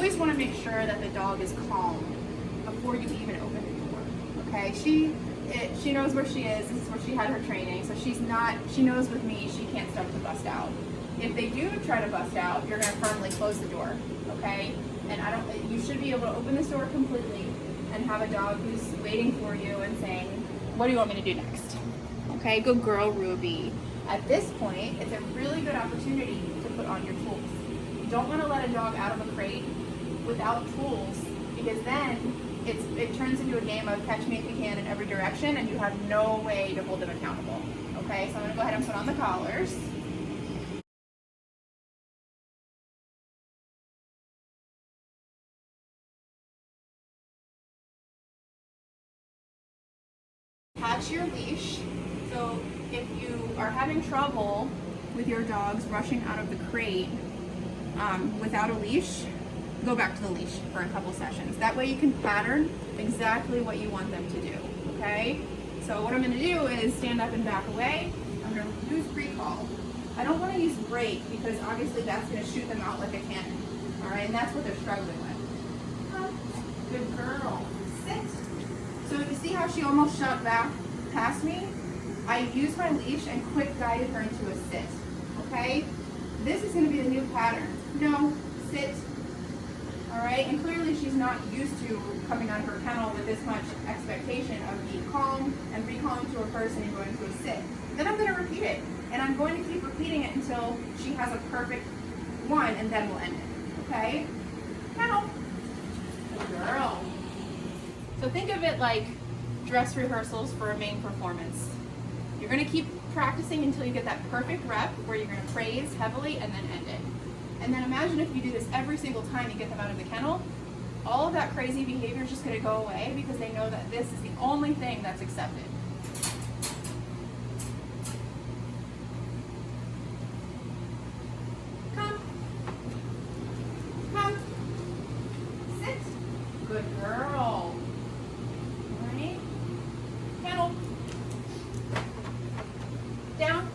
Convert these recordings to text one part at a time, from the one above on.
always want to make sure that the dog is calm before you even open the door. Okay, she knows where she is. This is where she had her training, so she knows with me she can't start to bust out. If they do try to bust out, you're going to firmly close the door, okay? And you should be able to open this door completely and have a dog who's waiting for you and saying, what do you want me to do next? Okay, good girl, Ruby. At this point, it's a really good opportunity to put on your tools. You don't want to let a dog out of a crate without tools, because then it turns into a game of catch me if you can in every direction, and you have no way to hold them accountable. Okay, so I'm going to go ahead and put on the collars. Attach your leash. So if you are having trouble with your dogs rushing out of the crate without a leash, go back to the leash for a couple sessions. That way you can pattern exactly what you want them to do, okay? So what I'm going to do is stand up and back away. I'm going to use recall. I don't want to use break because obviously that's going to shoot them out like a cannon, all right? And that's what they're struggling with. Good girl. Sit. So you see how she almost shot back past me? I used my leash and quick guided her into a sit, okay? This is going to be the new pattern. No, sit. All right, and clearly she's not used to coming out of her kennel with this much expectation of being calm and recalling to a person and going to a sit. Then I'm going to repeat it, and I'm going to keep repeating it until she has a perfect one, and then we'll end it, okay? Kennel. Good girl. So think of it like dress rehearsals for a main performance. You're going to keep practicing until you get that perfect rep where you're going to praise heavily and then end it. And then imagine if you do this every single time you get them out of the kennel, all of that crazy behavior is just going to go away because they know that this is the only thing that's accepted. Come. Come. Sit. Good girl. All right. Kennel. Down.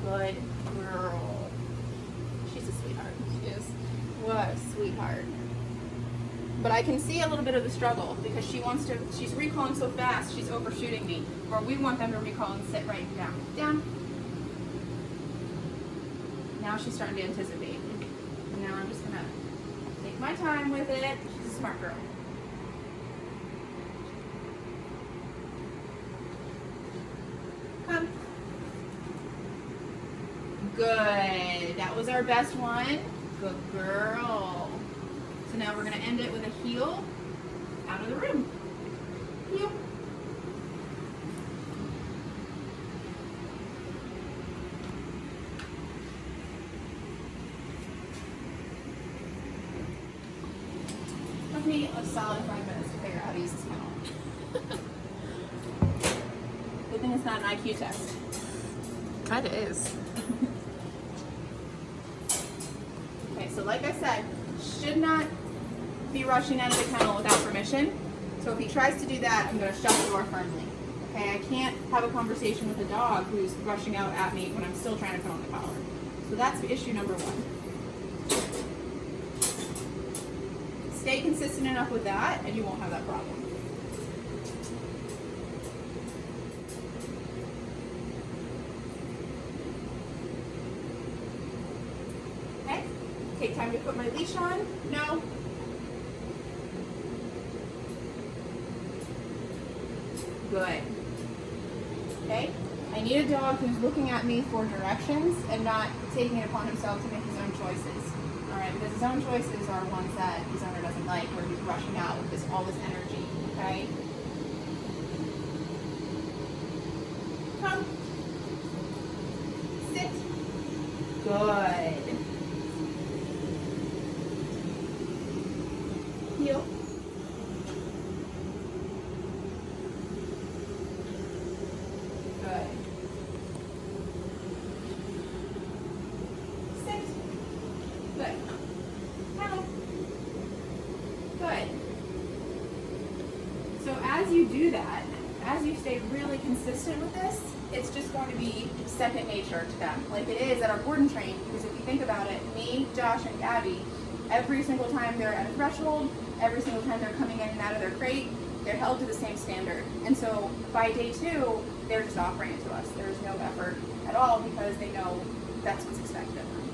Good girl. She's a sweetheart. She is. What a sweetheart. But I can see a little bit of the struggle because she's recalling so fast, she's overshooting me. Or we want them to recall and sit right down. Down. Now she's starting to anticipate. And now I'm just going to take my time with it. She's a smart girl. Come. Good. That was our best one. Good girl. So now we're going to end it with a heel out of the room. Heel. Took me a solid 5 minutes to figure out how to use this kennel. Good thing it's not an IQ test. Kinda is. Okay, so like I said, should not be rushing out of the kennel without permission. So if he tries to do that, I'm going to shut the door firmly. Okay, I can't have a conversation with a dog who's rushing out at me when I'm still trying to put on the collar. So that's issue number one. Stay consistent enough with that, and you won't have that problem. Take time to put my leash on. No. Good. Okay. I need a dog who's looking at me for directions and not taking it upon himself to make his own choices. All right, because his own choices are ones that his owner doesn't like, where he's rushing out with all this energy. Okay. Come. Sit. Good. Heel. Good. Sit. Good. Kennel. Good. So as you do that, as you stay really consistent with this, it's just going to be second nature to them, like it is at our board and train. Because if you think about it, me, Josh, and Gabby, every single time they're at a threshold, every single time they're coming in and out of their crate, they're held to the same standard. And so by day 2, they're just offering it to us. There's no effort at all because they know that's what's expected of them.